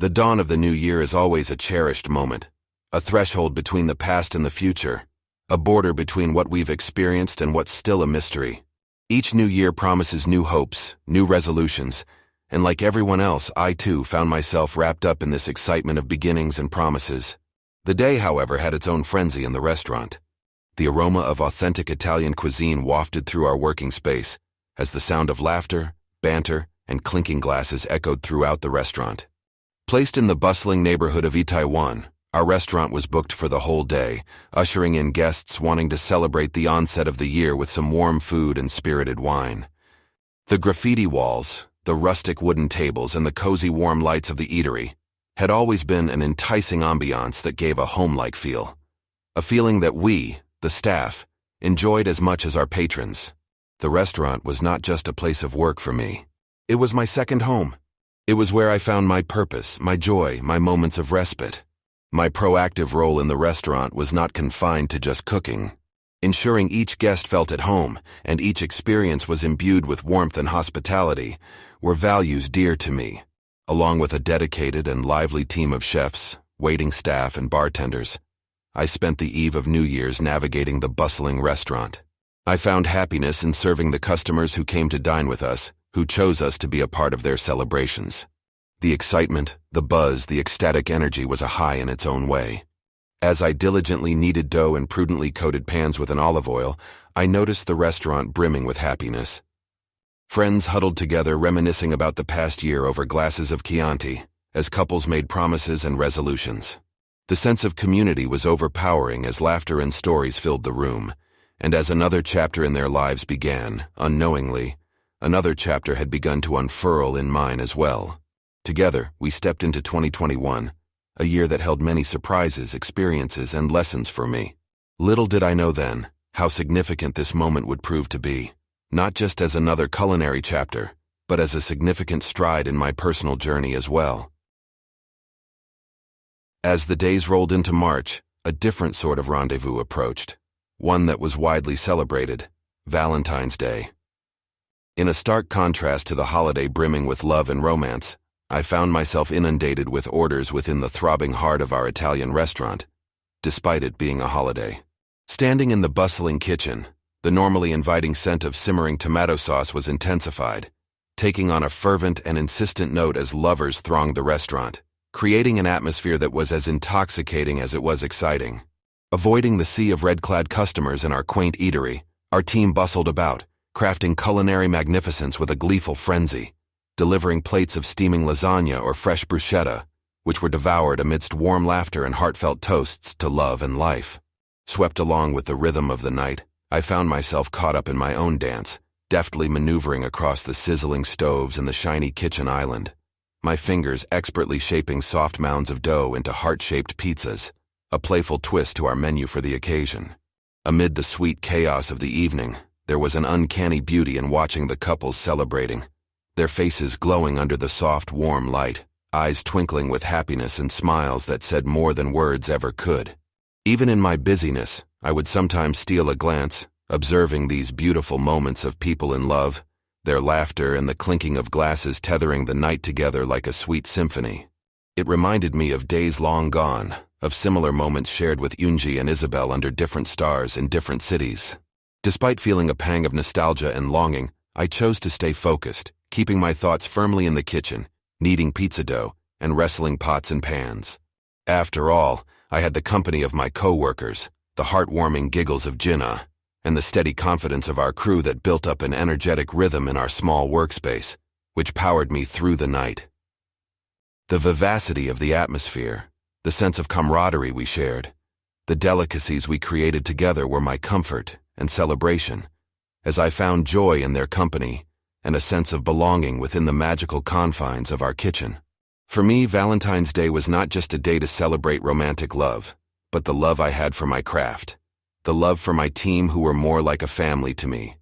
The dawn of the new year is always a cherished moment, a threshold between the past and the future, a border between what we've experienced and what's still a mystery. Each new year promises new hopes, new resolutions, and like everyone else, I too found myself wrapped up in this excitement of beginnings and promises. The day, however, had its own frenzy in the restaurant. The aroma of authentic Italian cuisine wafted through our working space, as the sound of laughter, banter, and clinking glasses echoed throughout the restaurant. Placed in the bustling neighborhood of Itaewon, our restaurant was booked for the whole day, ushering in guests wanting to celebrate the onset of the year with some warm food and spirited wine. The graffiti walls, the rustic wooden tables, and the cozy warm lights of the eatery had always been an enticing ambiance that gave a home-like feel. A feeling that we, the staff, enjoyed as much as our patrons. The restaurant was not just a place of work for me. It was my second home. It was where I found my purpose, my joy, my moments of respite. My proactive role in the restaurant was not confined to just cooking. Ensuring each guest felt at home and each experience was imbued with warmth and hospitality were values dear to me. Along with a dedicated and lively team of chefs, waiting staff, and bartenders, I spent the eve of New Year's navigating the bustling restaurant. I found happiness in serving the customers who came to dine with us, who chose us to be a part of their celebrations. The excitement, the buzz, the ecstatic energy was a high in its own way. As I diligently kneaded dough and prudently coated pans with an olive oil, I noticed the restaurant brimming with happiness. Friends huddled together reminiscing about the past year over glasses of Chianti, as couples made promises and resolutions. The sense of community was overpowering as laughter and stories filled the room, and as another chapter in their lives began, unknowingly, another chapter had begun to unfurl in mine as well. Together, we stepped into 2021, a year that held many surprises, experiences, and lessons for me. Little did I know then how significant this moment would prove to be, not just as another culinary chapter, but as a significant stride in my personal journey as well. As the days rolled into March, a different sort of rendezvous approached, one that was widely celebrated, Valentine's Day. In a stark contrast to the holiday brimming with love and romance, I found myself inundated with orders within the throbbing heart of our Italian restaurant, despite it being a holiday. Standing in the bustling kitchen, the normally inviting scent of simmering tomato sauce was intensified, taking on a fervent and insistent note as lovers thronged the restaurant, creating an atmosphere that was as intoxicating as it was exciting. Avoiding the sea of red-clad customers in our quaint eatery, our team bustled about, crafting culinary magnificence with a gleeful frenzy, delivering plates of steaming lasagna or fresh bruschetta, which were devoured amidst warm laughter and heartfelt toasts to love and life. Swept along with the rhythm of the night, I found myself caught up in my own dance, deftly maneuvering across the sizzling stoves and the shiny kitchen island, my fingers expertly shaping soft mounds of dough into heart-shaped pizzas, a playful twist to our menu for the occasion. Amid the sweet chaos of the evening, there was an uncanny beauty in watching the couples celebrating, their faces glowing under the soft, warm light, eyes twinkling with happiness and smiles that said more than words ever could. Even in my busyness, I would sometimes steal a glance, observing these beautiful moments of people in love, their laughter and the clinking of glasses tethering the night together like a sweet symphony. It reminded me of days long gone, of similar moments shared with Yunji and Isabel under different stars in different cities. Despite feeling a pang of nostalgia and longing, I chose to stay focused, keeping my thoughts firmly in the kitchen, kneading pizza dough, and wrestling pots and pans. After all, I had the company of my co-workers, the heartwarming giggles of Jin-ah, and the steady confidence of our crew that built up an energetic rhythm in our small workspace, which powered me through the night. The vivacity of the atmosphere, the sense of camaraderie we shared, the delicacies we created together were my comfort and celebration, as I found joy in their company and a sense of belonging within the magical confines of our kitchen. For me, Valentine's Day was not just a day to celebrate romantic love, but the love I had for my craft, the love for my team who were more like a family to me,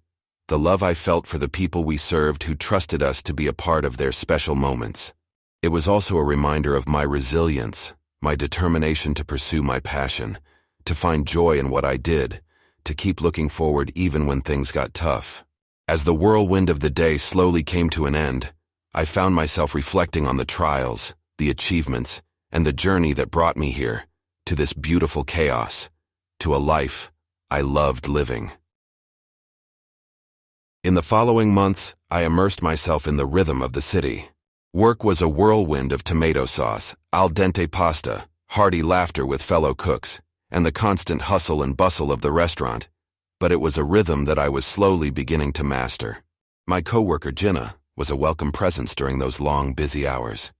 the love I felt for the people we served who trusted us to be a part of their special moments. It was also a reminder of my resilience, my determination to pursue my passion, to find joy in what I did, to keep looking forward even when things got tough. As the whirlwind of the day slowly came to an end, I found myself reflecting on the trials, the the achievements, and the journey that brought me here, to this beautiful chaos, to a life I loved living. In the following months, I immersed myself in the rhythm of the city. Work was a whirlwind of tomato sauce, al dente pasta, hearty laughter with fellow cooks, and the constant hustle and bustle of the restaurant. But it was a rhythm that I was slowly beginning to master. My coworker Jin-ah was a welcome presence during those long, busy hours.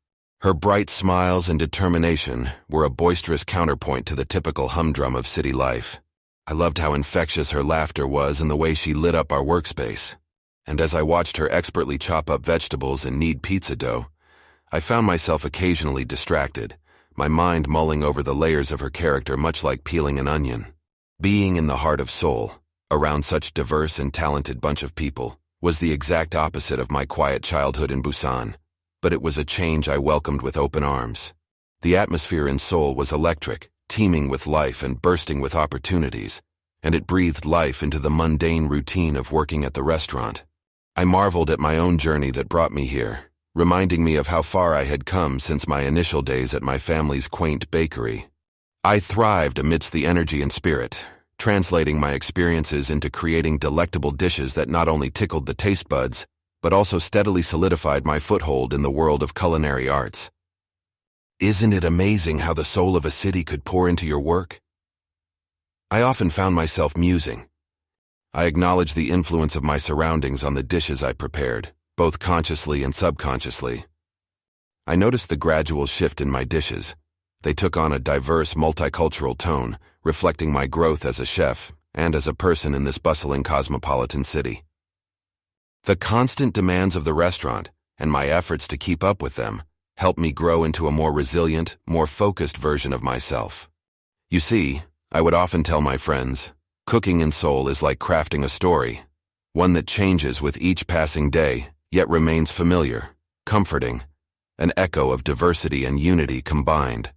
Her bright smiles and determination were a boisterous counterpoint to the typical humdrum of city life. I loved how infectious her laughter was and the way she lit up our workspace. And as I watched her expertly chop up vegetables and knead pizza dough, I found myself occasionally distracted, my mind mulling over the layers of her character much like peeling an onion. Being in the heart of Seoul, around such diverse and talented bunch of people, was the exact opposite of my quiet childhood in Busan, but it was a change I welcomed with open arms. The atmosphere in Seoul was electric, teeming with life and bursting with opportunities, and it breathed life into the mundane routine of working at the restaurant. I marveled at my own journey that brought me here, reminding me of how far I had come since my initial days at my family's quaint bakery. I thrived amidst the energy and spirit, translating my experiences into creating delectable dishes that not only tickled the taste buds, but also steadily solidified my foothold in the world of culinary arts. Isn't it amazing how the soul of a city could pour into your work? I often found myself musing. I acknowledged the influence of my surroundings on the dishes I prepared, both consciously and subconsciously. I noticed the gradual shift in my dishes. They took on a diverse, multicultural tone, reflecting my growth as a chef and as a person in this bustling cosmopolitan city. The constant demands of the restaurant, and my efforts to keep up with them, helped me grow into a more resilient, more focused version of myself. You see, I would often tell my friends, cooking in Seoul is like crafting a story, one that changes with each passing day, yet remains familiar, comforting, an echo of diversity and unity combined.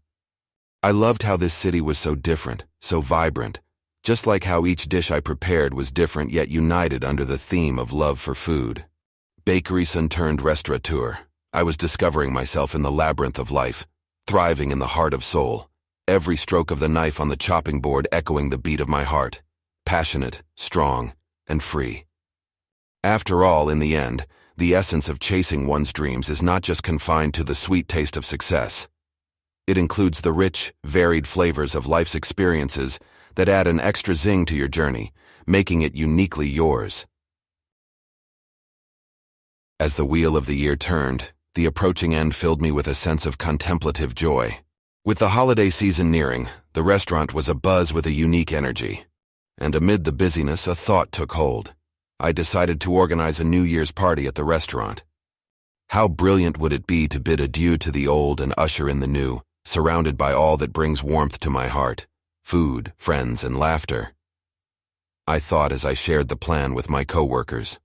I loved how this city was so different, so vibrant, just like how each dish I prepared was different yet united under the theme of love for food. Bakery-son turned restaurateur, I was discovering myself in the labyrinth of life, thriving in the heart of Seoul, every stroke of the knife on the chopping board echoing the beat of my heart, passionate, strong, and free. After all, in the end, the essence of chasing one's dreams is not just confined to the sweet taste of success. It includes the rich, varied flavors of life's experiences that add an extra zing to your journey, making it uniquely yours. As the wheel of the year turned, the approaching end filled me with a sense of contemplative joy. With the holiday season nearing, the restaurant was abuzz with a unique energy. And amid the busyness, a thought took hold. I decided to organize a New Year's party at the restaurant. How brilliant would it be to bid adieu to the old and usher in the new, surrounded by all that brings warmth to my heart, food, friends, and laughter. I thought as I shared the plan with my coworkers.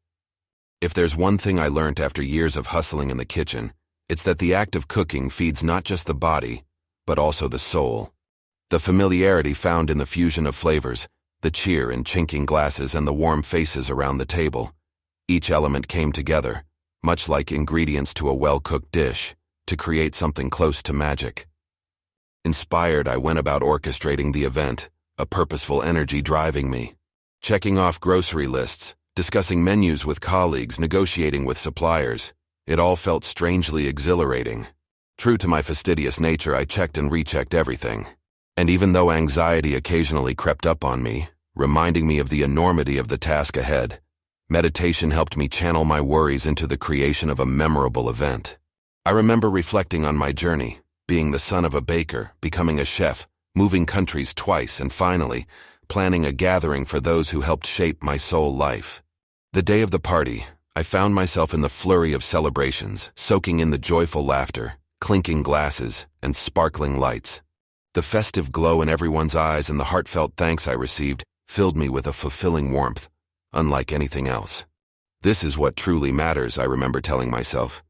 If there's one thing I learned after years of hustling in the kitchen, it's that the act of cooking feeds not just the body, but also the soul. The familiarity found in the fusion of flavors, the cheer in chinking glasses and the warm faces around the table. Each element came together, much like ingredients to a well-cooked dish, to create something close to magic. Inspired, I went about orchestrating the event, a purposeful energy driving me. Checking off grocery lists, discussing menus with colleagues, negotiating with suppliers. It all felt strangely exhilarating. True to my fastidious nature, I checked and rechecked everything. And even though anxiety occasionally crept up on me, reminding me of the enormity of the task ahead, meditation helped me channel my worries into the creation of a memorable event. I remember reflecting on my journey, being the son of a baker, becoming a chef, moving countries twice, and finally, planning a gathering for those who helped shape my soul life. The day of the party, I found myself in the flurry of celebrations, soaking in the joyful laughter, clinking glasses, and sparkling lights. The festive glow in everyone's eyes and the heartfelt thanks I received filled me with a fulfilling warmth, unlike anything else. This is what truly matters, I remember telling myself.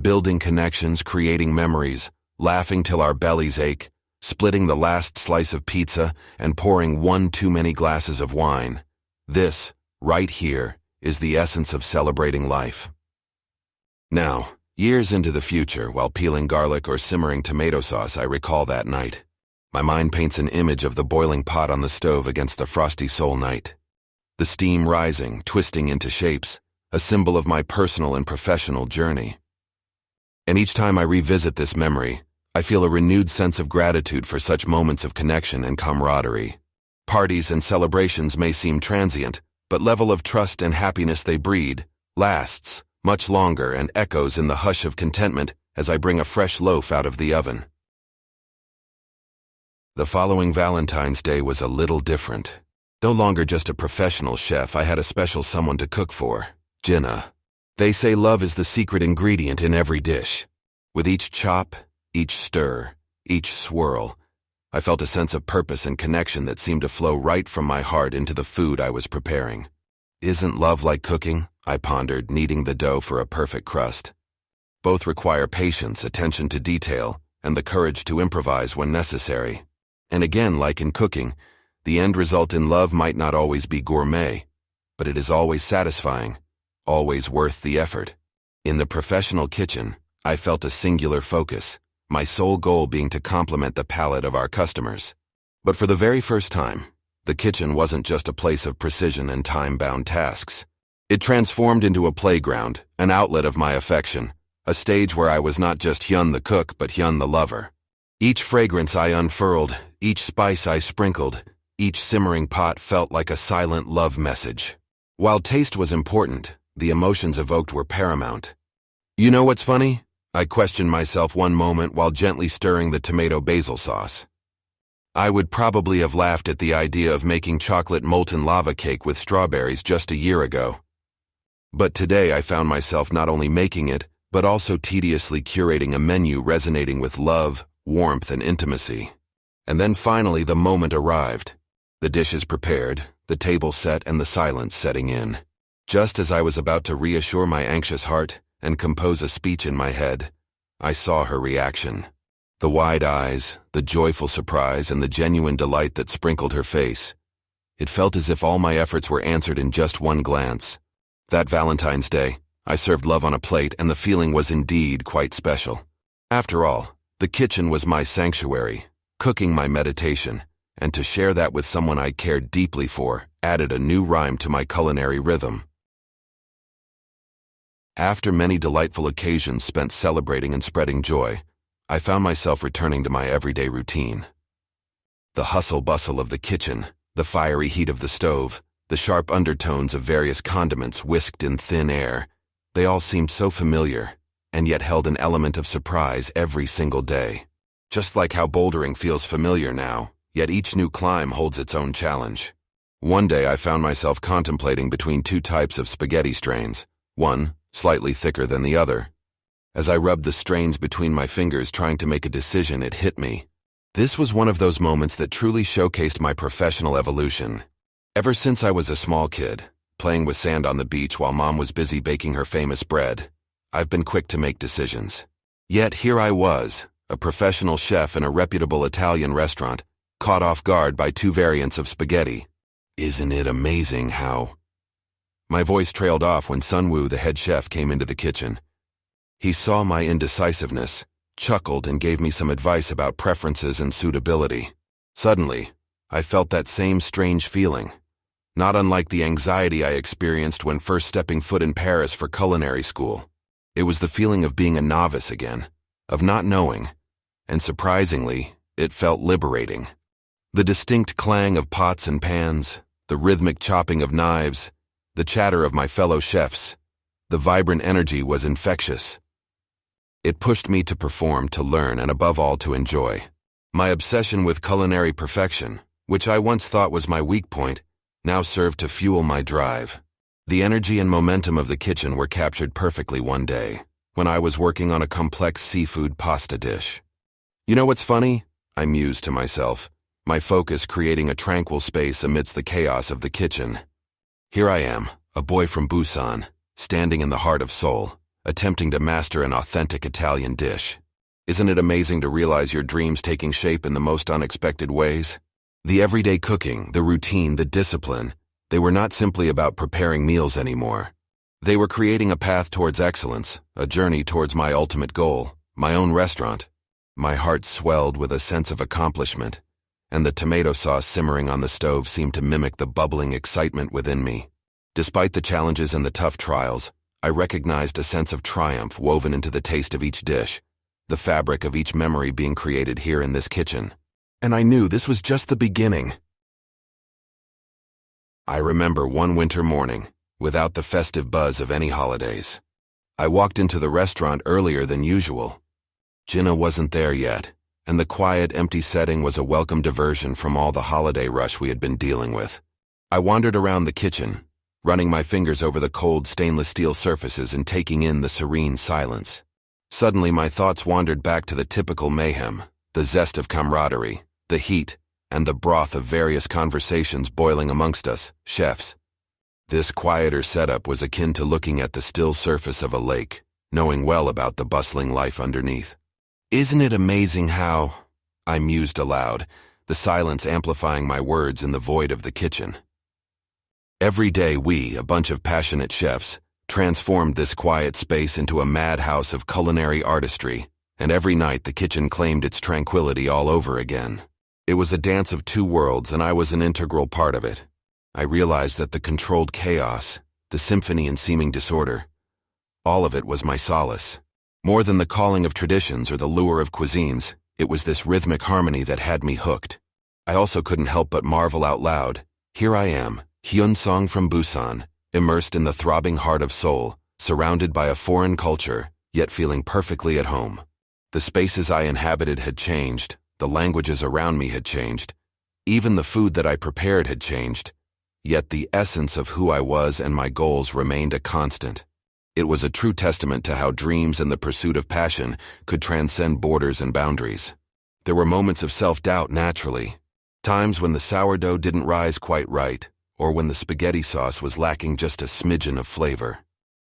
Building connections, creating memories, laughing till our bellies ache, splitting the last slice of pizza, and pouring one too many glasses of wine. This, right here, is the essence of celebrating life. Now, Years into the future, while peeling garlic or simmering tomato sauce, I recall that night. My mind paints an image of the boiling pot on the stove against the frosty Seoul night. The steam rising, twisting into shapes, a symbol of my personal and professional journey. And each time I revisit this memory, I feel a renewed sense of gratitude for such moments of connection and camaraderie. Parties and celebrations may seem transient, but level of trust and happiness they breed lasts much longer and echoes in the hush of contentment as I bring a fresh loaf out of the oven. The following Valentine's Day was a little different. No longer just a professional chef, I had a special someone to cook for, Jin-ah. They say love is the secret ingredient in every dish. With each chop, each stir, each swirl, I felt a sense of purpose and connection that seemed to flow right from my heart into the food I was preparing. Isn't love like cooking? I pondered, kneading the dough for a perfect crust. Both require patience, attention to detail, and the courage to improvise when necessary. And again, like in cooking, the end result in love might not always be gourmet, but it is always satisfying, always worth the effort. In the professional kitchen, I felt a singular focus, my sole goal being to complement the palate of our customers. But for the very first time, the kitchen wasn't just a place of precision and time-bound tasks. It transformed into a playground, an outlet of my affection, a stage where I was not just Hyun the cook, but Hyun the lover. Each fragrance I unfurled, each spice I sprinkled, each simmering pot felt like a silent love message. While taste was important, the emotions evoked were paramount. You know what's funny? I questioned myself one moment while gently stirring the tomato basil sauce. I would probably have laughed at the idea of making chocolate molten lava cake with strawberries just a year ago. But today I found myself not only making it, but also tediously curating a menu resonating with love, warmth, and intimacy. And then finally the moment arrived. The dishes prepared, the table set, and the silence setting in. Just as I was about to reassure my anxious heart and compose a speech in my head, I saw her reaction. The wide eyes, the joyful surprise, and the genuine delight that sprinkled her face. It felt as if all my efforts were answered in just one glance. That Valentine's Day, I served love on a plate, and the feeling was indeed quite special. After all, the kitchen was my sanctuary, cooking my meditation, and to share that with someone I cared deeply for added a new rhyme to my culinary rhythm. After many delightful occasions spent celebrating and spreading joy, I found myself returning to my everyday routine. The hustle-bustle of the kitchen, the fiery heat of the stove, the sharp undertones of various condiments whisked in thin air, they all seemed so familiar, and yet held an element of surprise every single day. Just like how bouldering feels familiar now, yet each new climb holds its own challenge. One day I found myself contemplating between two types of spaghetti strains, one slightly thicker than the other. As I rubbed the strains between my fingers trying to make a decision, it hit me. This was one of those moments that truly showcased my professional evolution. Ever since I was a small kid, playing with sand on the beach while Mom was busy baking her famous bread, I've been quick to make decisions. Yet here I was, a professional chef in a reputable Italian restaurant, caught off guard by two variants of spaghetti. Isn't it amazing how... My voice trailed off when Sunwoo, the head chef, came into the kitchen. He saw my indecisiveness, chuckled, and gave me some advice about preferences and suitability. Suddenly, I felt that same strange feeling, not unlike the anxiety I experienced when first stepping foot in Paris for culinary school. It was the feeling of being a novice again, of not knowing, and surprisingly, it felt liberating. The distinct clang of pots and pans, the rhythmic chopping of knives, the chatter of my fellow chefs, the vibrant energy was infectious. It pushed me to perform, to learn, and above all to enjoy. My obsession with culinary perfection, which I once thought was my weak point, now served to fuel my drive. The energy and momentum of the kitchen were captured perfectly one day, when I was working on a complex seafood pasta dish. You know what's funny? I mused to myself, my focus creating a tranquil space amidst the chaos of the kitchen. Here I am, a boy from Busan, standing in the heart of Seoul, attempting to master an authentic Italian dish. Isn't it amazing to realize your dreams taking shape in the most unexpected ways? The everyday cooking, the routine, the discipline, they were not simply about preparing meals anymore. They were creating a path towards excellence, a journey towards my ultimate goal, my own restaurant. My heart swelled with a sense of accomplishment, and the tomato sauce simmering on the stove seemed to mimic the bubbling excitement within me. Despite the challenges and the tough trials, I recognized a sense of triumph woven into the taste of each dish, the fabric of each memory being created here in this kitchen. And I knew this was just the beginning. I remember one winter morning, without the festive buzz of any holidays. I walked into the restaurant earlier than usual. Jin-ah wasn't there yet, and the quiet, empty setting was a welcome diversion from all the holiday rush we had been dealing with. I wandered around the kitchen, running my fingers over the cold stainless steel surfaces and taking in the serene silence. Suddenly my thoughts wandered back to the typical mayhem, the zest of camaraderie, the heat, and the broth of various conversations boiling amongst us, chefs. This quieter setup was akin to looking at the still surface of a lake, knowing well about the bustling life underneath. Isn't it amazing how, I mused aloud, the silence amplifying my words in the void of the kitchen. Every day we, a bunch of passionate chefs, transformed this quiet space into a madhouse of culinary artistry, and every night the kitchen claimed its tranquility all over again. It was a dance of two worlds, and I was an integral part of it. I realized that the controlled chaos, the symphony in seeming disorder, all of it was my solace. More than the calling of traditions or the lure of cuisines, it was this rhythmic harmony that had me hooked. I also couldn't help but marvel out loud. Here I am, Hyun song from Busan, immersed in the throbbing heart of Seoul, surrounded by a foreign culture, yet feeling perfectly at home. The spaces I inhabited had changed, the languages around me had changed, even the food that I prepared had changed, yet the essence of who I was and my goals remained a constant. It was a true testament to how dreams and the pursuit of passion could transcend borders and boundaries. There were moments of self-doubt naturally, times when the sourdough didn't rise quite right, or when the spaghetti sauce was lacking just a smidgen of flavor.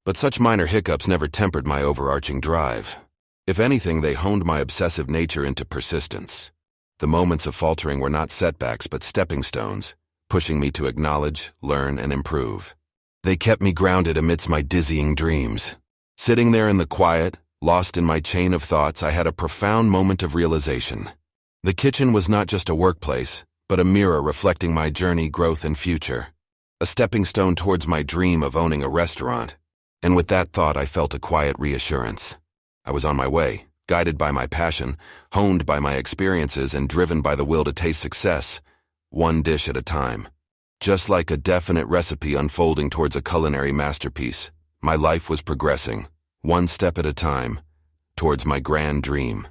But such minor hiccups never tempered my overarching drive. If anything, they honed my obsessive nature into persistence. The moments of faltering were not setbacks but stepping stones, pushing me to acknowledge, learn, and improve. They kept me grounded amidst my dizzying dreams. Sitting there in the quiet, lost in my chain of thoughts, I had a profound moment of realization. The kitchen was not just a workplace, but a mirror reflecting my journey, growth, and future. A stepping stone towards my dream of owning a restaurant. And with that thought, I felt a quiet reassurance. I was on my way, guided by my passion, honed by my experiences, and driven by the will to taste success, one dish at a time. Just like a definite recipe unfolding towards a culinary masterpiece, my life was progressing, one step at a time, towards my grand dream.